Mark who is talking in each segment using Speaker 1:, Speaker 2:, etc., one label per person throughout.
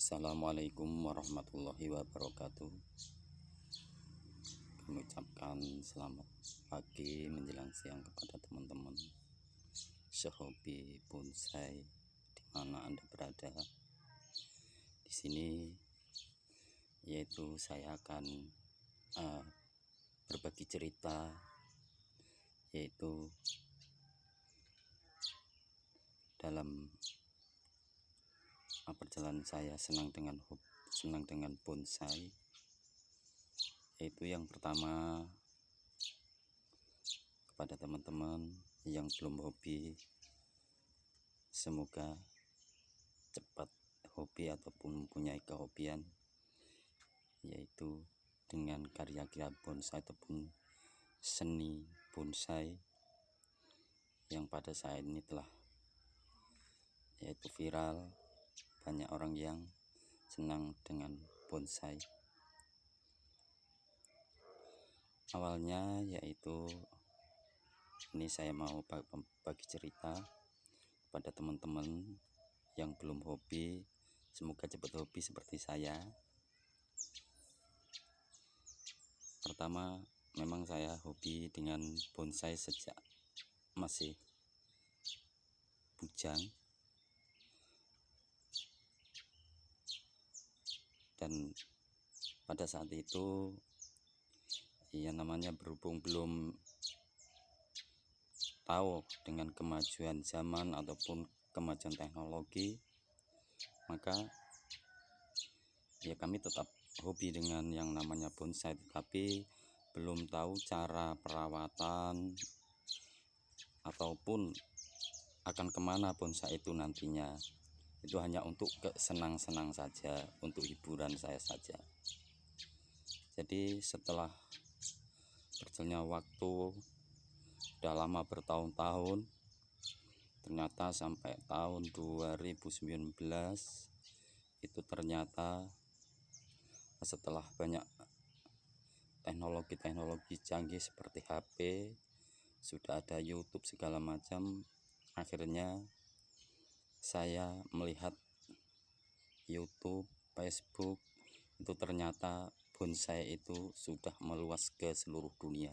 Speaker 1: Assalamualaikum warahmatullahi wabarakatuh. Kami ucapkan selamat pagi menjelang siang kepada teman-teman sehobi bonsai di mana Anda berada. Di sini yaitu saya akan berbagi cerita, yaitu dalam perjalanan saya senang dengan bonsai. Yaitu yang pertama, kepada teman-teman yang belum hobi, semoga cepat hobi ataupun mempunyai kehobian, yaitu dengan karya-karya bonsai ataupun seni bonsai yang pada saat ini telah yaitu viral. Banyak orang yang senang dengan bonsai. Awalnya yaitu ini saya mau bagi cerita pada teman-teman yang belum hobi, semoga cepat hobi seperti saya. Pertama, memang saya hobi dengan bonsai sejak masih bujang, dan pada saat itu ya namanya berhubung belum tahu dengan kemajuan zaman ataupun kemajuan teknologi, maka ya kami tetap hobi dengan yang namanya bonsai, tetapi belum tahu cara perawatan ataupun akan kemana bonsai itu nantinya. Itu hanya untuk kesenang-senang saja, untuk hiburan saya saja. Jadi setelah berjalannya waktu, udah lama bertahun-tahun, ternyata sampai tahun 2019 itu ternyata setelah banyak teknologi canggih seperti HP, sudah ada YouTube segala macam, akhirnya saya melihat YouTube, Facebook, itu ternyata bonsai itu sudah meluas ke seluruh dunia.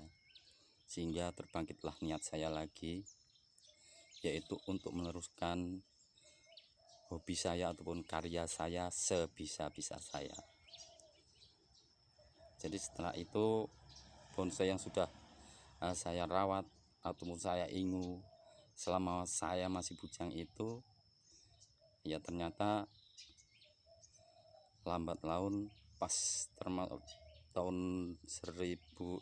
Speaker 1: Sehingga terbangkitlah niat saya lagi, yaitu untuk meneruskan hobi saya ataupun karya saya sebisa-bisa saya. Jadi setelah itu bonsai yang sudah saya rawat ataupun saya ingu selama saya masih bujang itu, ya ternyata lambat laun pas tahun 2019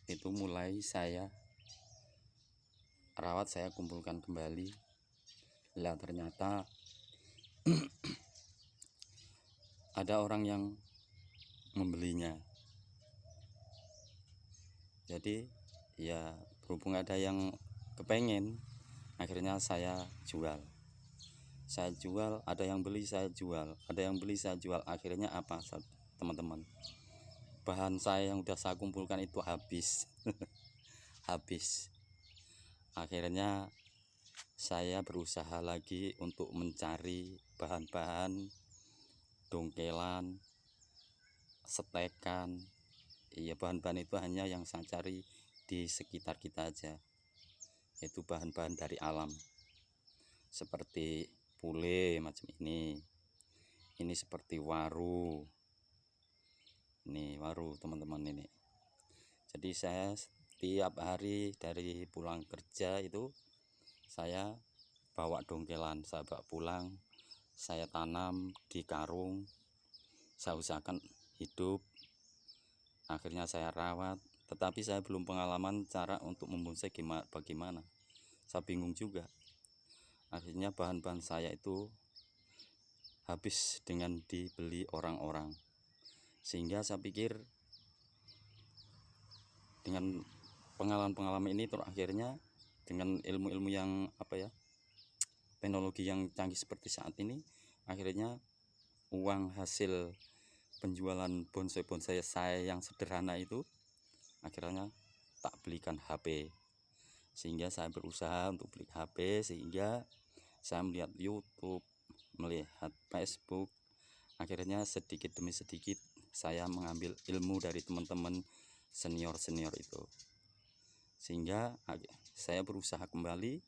Speaker 1: itu mulai saya rawat, saya kumpulkan kembali. Lah ternyata ada orang yang membelinya. Jadi ya berhubung ada yang kepengen, akhirnya saya jual, ada yang beli saya jual, akhirnya apa teman-teman, bahan saya yang udah saya kumpulkan itu habis. Akhirnya saya berusaha lagi untuk mencari bahan-bahan dongkelan, setekan. Iya, bahan-bahan itu hanya yang saya cari di sekitar kita aja, yaitu bahan-bahan dari alam seperti pule macam ini seperti waru, ini waru teman-teman ini. Jadi saya setiap hari dari pulang kerja itu saya bawa dongkelan, saya bawa pulang, saya tanam di karung, saya usahakan hidup. Akhirnya saya rawat, tetapi saya belum pengalaman cara untuk membonsai bagaimana. Saya bingung juga. Akhirnya bahan-bahan saya itu habis dengan dibeli orang-orang. Sehingga saya pikir dengan pengalaman-pengalaman ini akhirnya dengan ilmu-ilmu yang teknologi yang canggih seperti saat ini, akhirnya uang hasil penjualan bonsai-bonsai saya yang sederhana itu akhirnya tak belikan HP. Sehingga saya berusaha untuk beli HP, sehingga saya melihat YouTube, melihat Facebook, akhirnya sedikit demi sedikit saya mengambil ilmu dari teman-teman senior-senior itu, sehingga saya berusaha kembali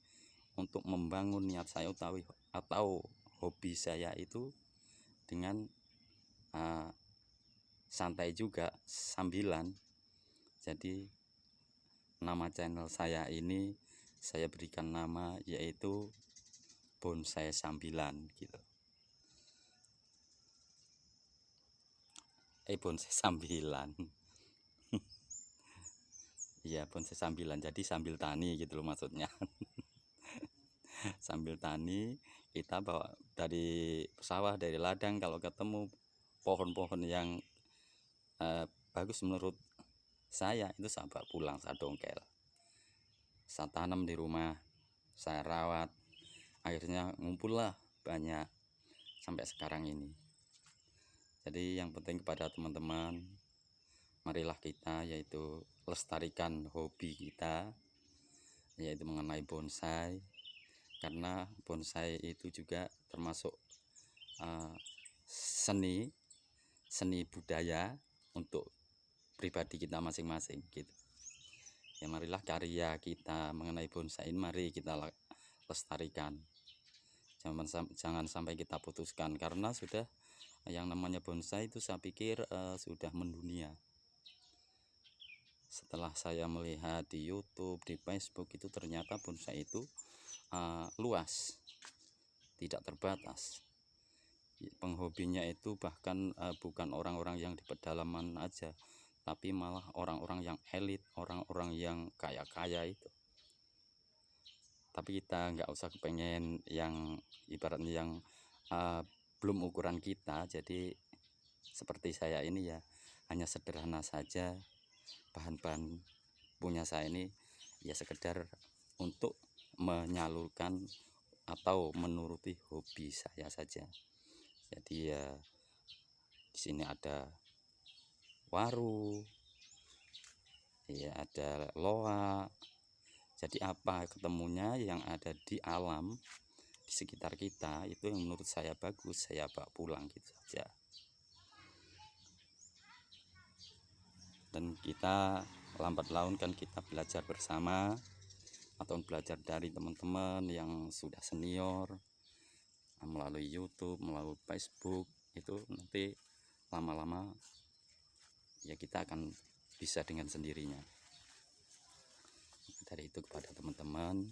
Speaker 1: untuk membangun niat saya atau hobi saya itu dengan santai juga sambilan. Jadi nama channel saya ini saya berikan nama yaitu bonsai sambilan gitu. Bonsai sambilan. Iya, bonsai sambilan. Jadi sambil tani gitu loh maksudnya. Sambil tani, kita bawa dari sawah, dari ladang, kalau ketemu pohon-pohon yang bagus menurut saya, itu saya bawa pulang, saya dongkel, saya tanam di rumah, saya rawat, akhirnya ngumpullah banyak sampai sekarang ini. Jadi yang penting kepada teman-teman, marilah kita yaitu lestarikan hobi kita, yaitu mengenai bonsai, karena bonsai itu juga termasuk seni budaya untuk pribadi kita masing-masing gitu. Ya marilah karya kita mengenai bonsai ini mari kita lestarikan. Jangan sampai kita putuskan, karena sudah yang namanya bonsai itu saya pikir sudah mendunia. Setelah saya melihat di YouTube, di Facebook, itu ternyata bonsai itu luas, tidak terbatas. Penghobinya itu bahkan bukan orang-orang yang di pedalaman aja, tapi malah orang-orang yang elit, orang-orang yang kaya-kaya itu. Tapi kita nggak usah kepengen yang ibaratnya yang belum ukuran kita. Jadi seperti saya ini ya hanya sederhana saja, bahan-bahan punya saya ini ya sekedar untuk menyalurkan atau menuruti hobi saya saja. Jadi ya di sini ada waru, ya ada loa. Jadi apa ketemunya yang ada di alam di sekitar kita itu yang menurut saya bagus, saya bawa pulang gitu saja. Dan kita lambat laun kan kita belajar bersama atau belajar dari teman-teman yang sudah senior melalui YouTube, melalui Facebook, itu nanti lama-lama ya kita akan bisa dengan sendirinya. Dari itu kepada teman-teman,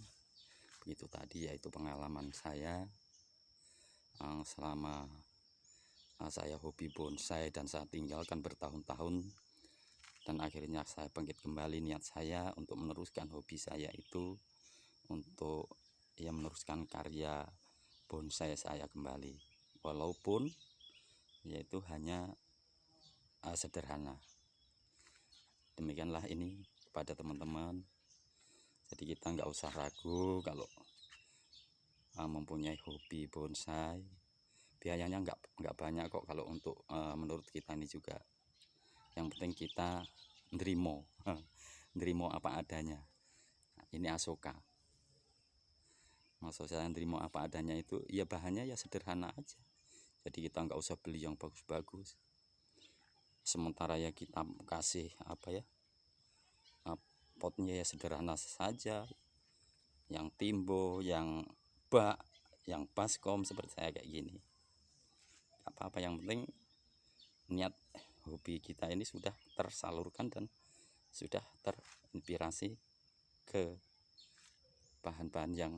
Speaker 1: begitu tadi yaitu pengalaman saya selama saya hobi bonsai dan saya tinggalkan bertahun-tahun, dan akhirnya saya bangkit kembali niat saya untuk meneruskan hobi saya itu, untuk ya meneruskan karya bonsai saya kembali, walaupun yaitu hanya sederhana. Demikianlah ini kepada teman-teman. Jadi kita nggak usah ragu kalau mempunyai hobi bonsai. Biayanya nggak banyak kok kalau untuk menurut kita ini juga. Yang penting kita nerimo apa adanya. Nah, ini Asoka. Maksud saya nerimo apa adanya itu ya bahannya ya sederhana aja. Jadi kita nggak usah beli yang bagus-bagus. Sementara ya kita kasih apa ya, potnya ya sederhana saja, yang timbo, yang bak, yang baskom seperti saya kayak gini. Apa-apa, yang penting niat hobi kita ini sudah tersalurkan dan sudah terinspirasi ke bahan-bahan yang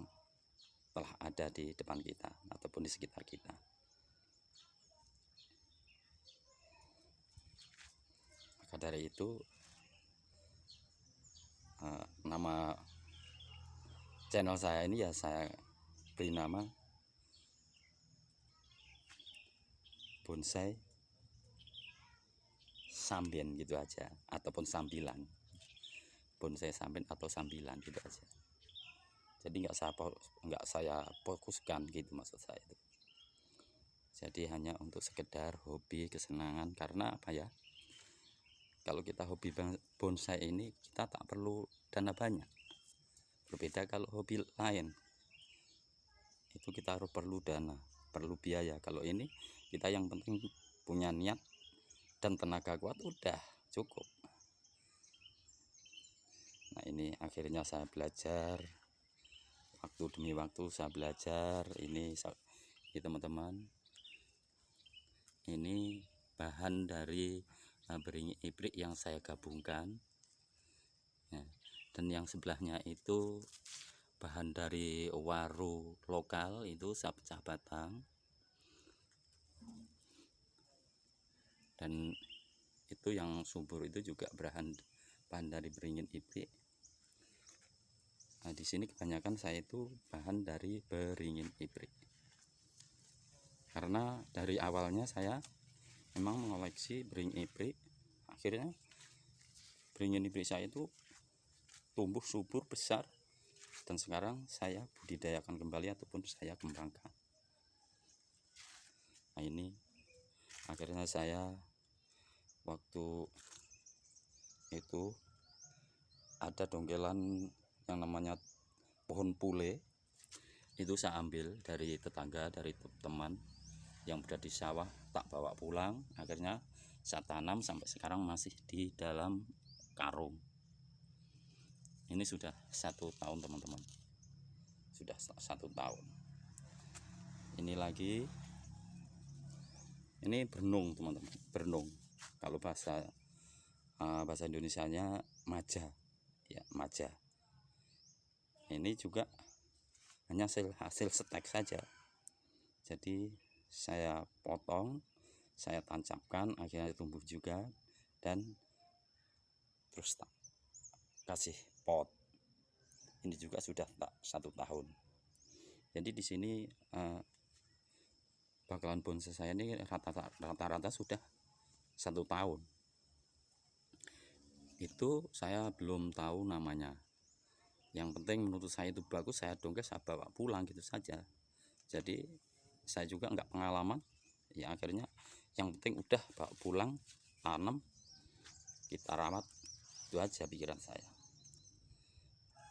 Speaker 1: telah ada di depan kita ataupun di sekitar kita. Maka dari itu nama channel saya ini ya saya beri nama bonsai sambian gitu aja, ataupun sambilan, bonsai sambian atau sambilan gitu aja. Jadi nggak saya fokuskan gitu maksud saya itu. Jadi hanya untuk sekedar hobi, kesenangan. Karena apa ya, kalau kita hobi bonsai ini kita tak perlu dana banyak. Berbeda kalau hobi lain, itu kita harus perlu dana, perlu biaya. Kalau ini kita yang penting punya niat dan tenaga kuat udah cukup. Nah ini akhirnya saya belajar, waktu demi waktu saya belajar. Ini teman-teman, ini bahan dari beringin ibrik yang saya gabungkan ya. Dan yang sebelahnya itu bahan dari waru lokal, itu saya pecah batang. Dan itu yang subur itu juga bahan dari beringin ibrik. Nah, di sini kebanyakan saya itu bahan dari beringin ibrik. Karena dari awalnya saya memang mengoleksi beringin ibrik, akhirnya beringin ibrik saya itu tumbuh subur besar, dan sekarang saya budidayakan kembali ataupun saya kembangkan. Nah ini akhirnya saya waktu itu ada dongkelan yang namanya pohon pule, itu saya ambil dari tetangga, dari teman yang berada di sawah, tak bawa pulang. Akhirnya saya tanam sampai sekarang masih di dalam karung. Ini sudah 1 tahun teman-teman, sudah 1 tahun. Ini lagi, ini bernung teman-teman, bernung. Kalau bahasa Indonesianya maja ya, maja. Ini juga hanya hasil stek saja. Jadi saya potong, saya tancapkan, akhirnya tumbuh juga, dan terus kasih pot. Ini juga sudah 1 tahun. Jadi di sini bakalan bonsai saya ini rata-rata sudah 1 tahun. Itu saya belum tahu namanya. Yang penting menurut saya itu bagus, saya dongkes, saya bawa pulang gitu saja. Jadi saya juga nggak pengalaman ya, akhirnya yang penting udah bawa pulang, tanam, kita rawat, itu aja pikiran saya.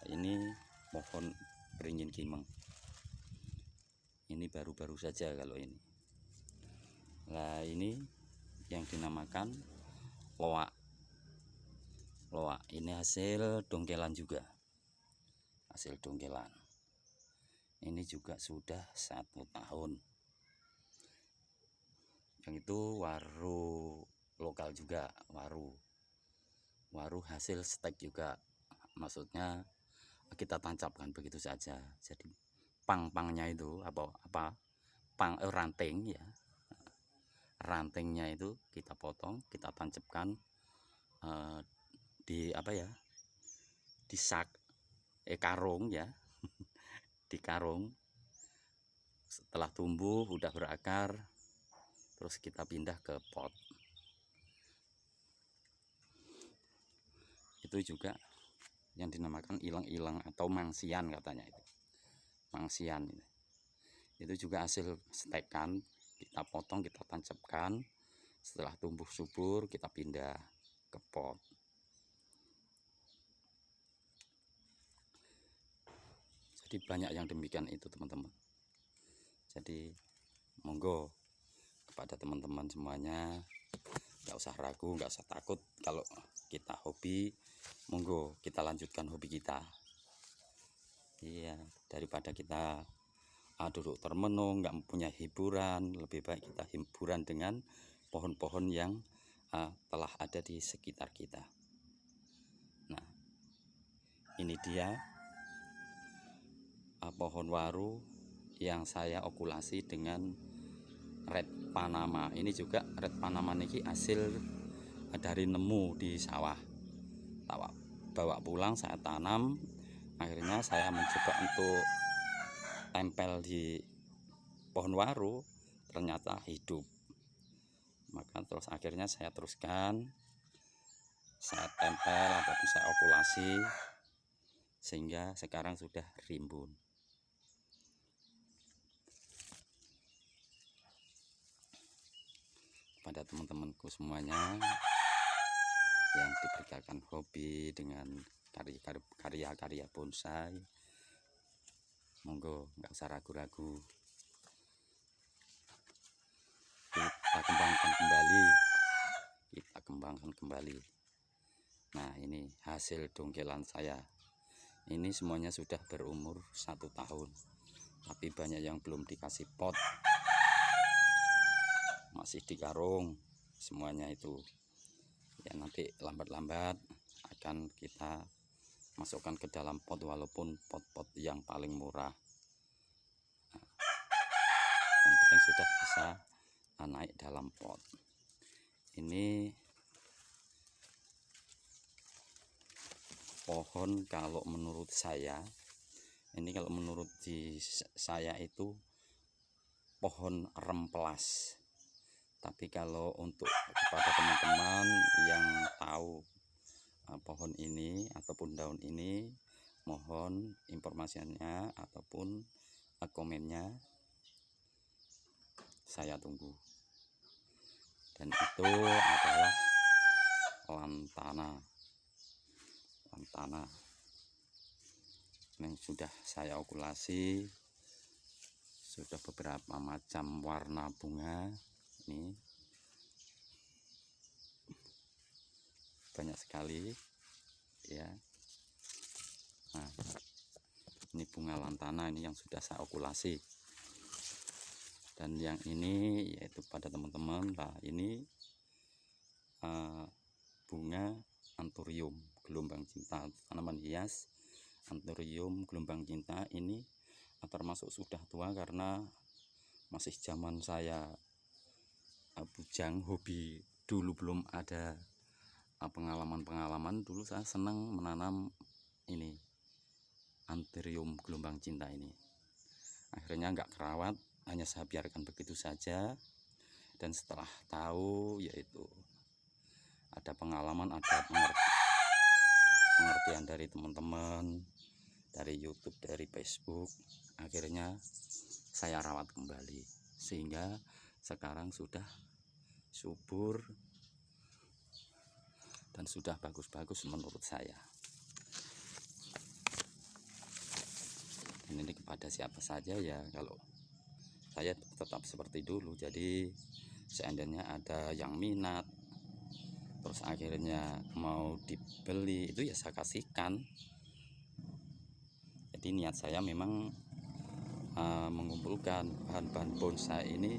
Speaker 1: Ini pohon beringin kimeng, ini baru-baru saja kalau ini. Nah ini yang dinamakan loak. Loak ini hasil dongkelan juga, hasil dongkelan. Ini juga sudah 1 tahun. Yang itu waru lokal juga, waru hasil stek juga, maksudnya kita tancapkan begitu saja. Jadi pang-pangnya itu ranting ya, rantingnya itu kita potong, kita tancapkan di di karung ya, di karung. Setelah tumbuh udah berakar, terus kita pindah ke pot. Itu juga yang dinamakan ilang-ilang atau mangsian katanya, itu mangsian. Itu juga hasil stekan, kita potong, kita tancapkan, setelah tumbuh subur kita pindah ke pot. Jadi banyak yang demikian itu teman-teman. Jadi monggo kepada teman-teman semuanya, nggak usah ragu, nggak usah takut. Kalau kita hobi, monggo kita lanjutkan hobi kita. Iya, daripada kita duduk termenung, nggak punya hiburan, lebih baik kita hiburan dengan pohon-pohon yang telah ada di sekitar kita. Nah ini dia pohon waru yang saya okulasi dengan red panama. Ini juga red panama niki hasil dari nemu di sawah, bawa pulang saya tanam. Akhirnya saya mencoba untuk tempel di pohon waru, ternyata hidup. Maka terus akhirnya saya teruskan, saya tempel ataupun saya okulasi, sehingga sekarang sudah rimbun. Pada teman-temanku semuanya yang diberikan hobi dengan karya-karya bonsai, monggo nggak usah ragu-ragu, kita kembangkan kembali. Nah, ini hasil dongkelan saya. Ini semuanya sudah berumur 1 tahun, tapi banyak yang belum dikasih pot, masih di karung semuanya itu ya. Nanti lambat-lambat akan kita masukkan ke dalam pot, walaupun pot-pot yang paling murah. Yang penting sudah bisa naik dalam pot. Ini pohon kalau menurut saya, saya itu pohon remplas. Tapi kalau untuk kepada teman-teman yang tahu pohon ini ataupun daun ini, mohon informasinya ataupun komennya, saya tunggu. Dan itu adalah lantana yang sudah saya okulasi. Sudah beberapa macam warna bunga, ini banyak sekali ya. Nah, ini bunga lantana ini yang sudah saya okulasi. Dan yang ini yaitu pada teman-teman lah, ini bunga anthurium gelombang cinta, tanaman hias anthurium gelombang cinta. Ini termasuk sudah tua karena masih zaman saya bujang, hobi dulu, belum ada pengalaman dulu. Saya senang menanam ini anthurium gelombang cinta ini. Akhirnya nggak kerawat, hanya saya biarkan begitu saja. Dan setelah tahu, yaitu ada pengalaman, ada pengertian dari teman-teman, dari YouTube, dari Facebook, akhirnya saya rawat kembali sehingga sekarang sudah subur dan sudah bagus-bagus menurut saya. Dan ini kepada siapa saja ya, kalau saya tetap seperti dulu. Jadi seandainya ada yang minat terus akhirnya mau dibeli, itu ya saya kasihkan. Jadi niat saya memang mengumpulkan bahan-bahan bonsai ini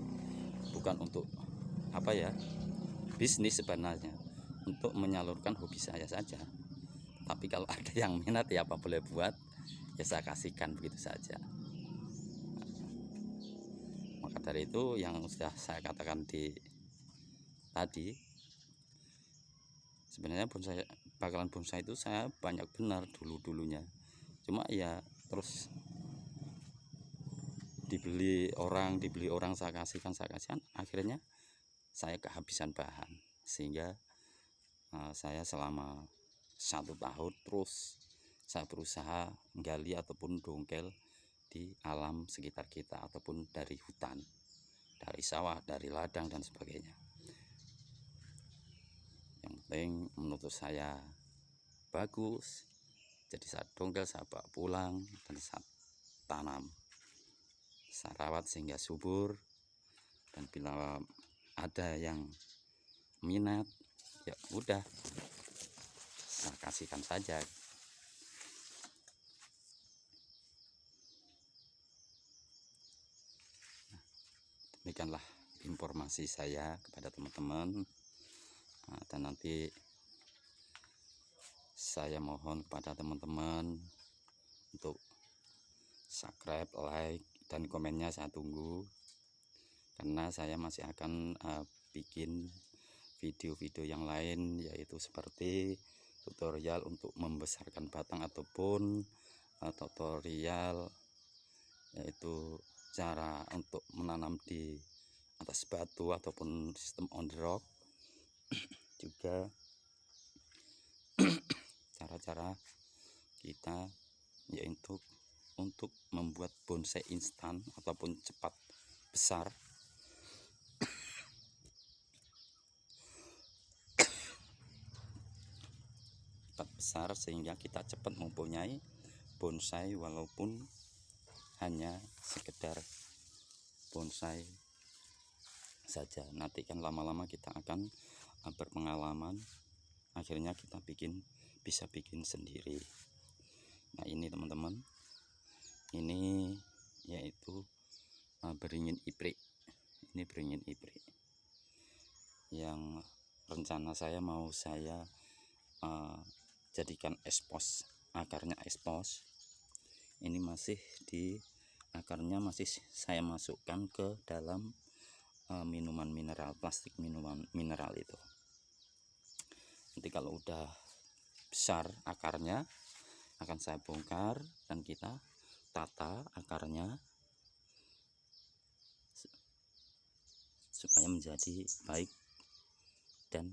Speaker 1: bukan untuk bisnis sebenarnya, untuk menyalurkan hobi saya saja. Tapi kalau ada yang minat ya apa boleh buat, ya saya kasihkan begitu saja. Maka dari itu yang sudah saya katakan tadi, sebenarnya bakalan bonsai itu saya banyak benar dulunya, cuma ya terus dibeli orang saya kasihkan, akhirnya saya kehabisan bahan. Sehingga saya selama 1 tahun terus saya berusaha menggali ataupun dongkel di alam sekitar kita, ataupun dari hutan, dari sawah, dari ladang dan sebagainya. Yang penting menurut saya bagus, jadi saya dongkel, saya bawa pulang dan saya tanam, saya rawat sehingga subur. Dan bila ada yang minat, ya udah saya kasihkan saja. Demikianlah informasi saya kepada teman-teman. Dan nanti saya mohon kepada teman-teman untuk subscribe, like, dan komennya saya tunggu, karena saya masih akan bikin video-video yang lain, yaitu seperti tutorial untuk membesarkan batang ataupun tutorial yaitu cara untuk menanam di atas batu ataupun sistem on the rock. Juga cara-cara kita yaitu untuk membuat bonsai instan ataupun cepat besar. Sehingga kita cepat mempunyai bonsai walaupun hanya sekedar bonsai saja. Nanti kan lama-lama kita akan berpengalaman, akhirnya kita bisa bikin sendiri. Nah ini teman-teman, ini yaitu beringin iprik. Ini beringin iprik yang rencana saya mau saya jadikan expose, akarnya expose. Ini masih akarnya masih saya masukkan ke dalam minuman mineral, plastik minuman mineral itu. Nanti kalau udah besar akarnya akan saya bongkar dan kita tata akarnya supaya menjadi baik dan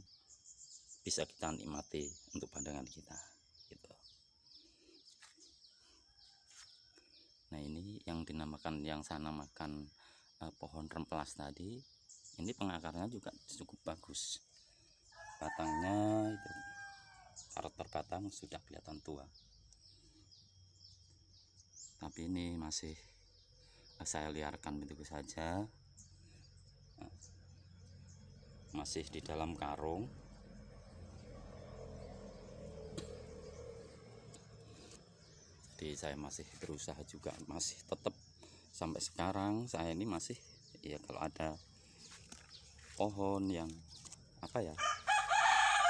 Speaker 1: bisa kita nikmati untuk pandangan kita gitu. Nah ini yang dinamakan, yang saya namakan pohon remplas tadi, ini pengakarnya juga cukup bagus. Batangnya itu, karakter batang sudah kelihatan tua, tapi ini masih saya liarkan begitu saja, masih di dalam karung. Jadi saya masih berusaha juga, masih tetap sampai sekarang saya ini masih ya, kalau ada pohon yang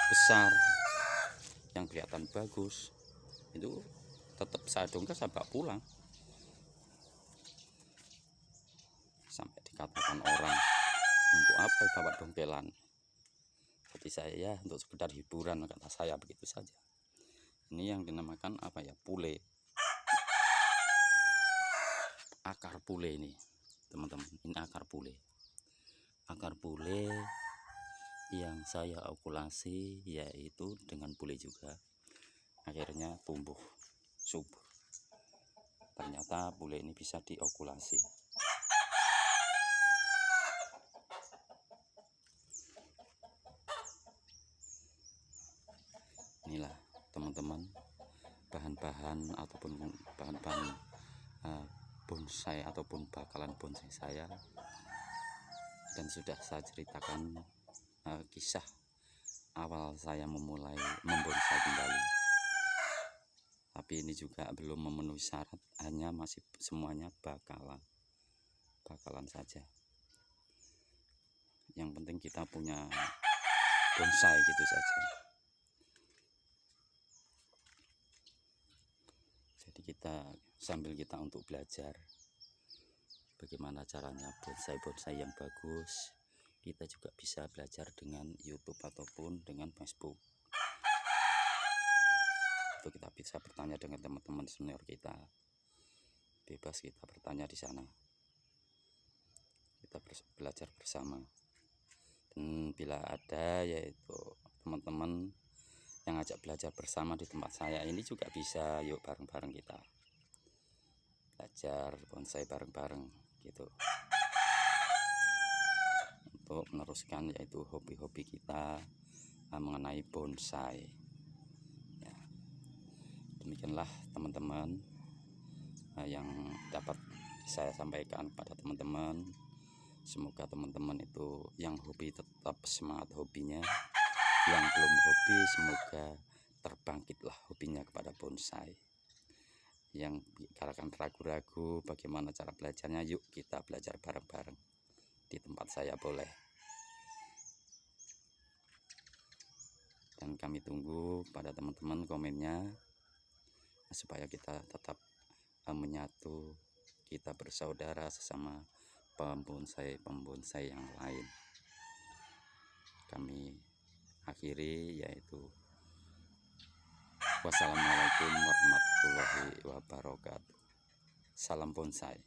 Speaker 1: besar yang kelihatan bagus itu tetap saya dongkrak, saya bawa pulang, sampai dikatakan orang, untuk apa bawa dongkelan. Jadi saya untuk sekedar hiburan, kata saya begitu saja. Ini yang dinamakan pule, akar pule ini teman-teman. Ini akar pule yang saya okulasi, yaitu dengan pule juga akhirnya tumbuh subur. Ternyata pule ini bisa diokulasi. Inilah teman-teman bahan-bahan ataupun bahan-bahan bonsai ataupun bakalan bonsai saya, dan sudah saya ceritakan kisah awal saya memulai membonsai kembali. Tapi ini juga belum memenuhi syarat, hanya masih semuanya bakalan saja. Yang penting kita punya bonsai gitu saja. Jadi sambil kita untuk belajar bagaimana caranya bonsai yang bagus, kita juga bisa belajar dengan YouTube ataupun dengan Facebook. Itu kita bisa bertanya dengan teman-teman senior kita, bebas kita bertanya di sana, kita belajar bersama. Dan bila ada yaitu teman-teman yang ngajak belajar bersama di tempat saya ini juga bisa, yuk bareng-bareng kita belajar bonsai bareng-bareng gitu, untuk meneruskan yaitu hobi-hobi kita mengenai bonsai ya. Demikianlah teman-teman yang dapat saya sampaikan kepada teman-teman. Semoga teman-teman itu yang hobi tetap semangat hobinya, yang belum hobi semoga terbangkitlah hobinya kepada bonsai. Yang akan ragu-ragu bagaimana cara belajarnya, yuk kita belajar bareng-bareng di tempat saya boleh. Dan kami tunggu pada teman-teman komennya, supaya kita tetap menyatu, kita bersaudara sesama pembonsai yang lain. Kami akhiri yaitu wassalamualaikum warahmatullahi wabarakatuh. Salam bonsai.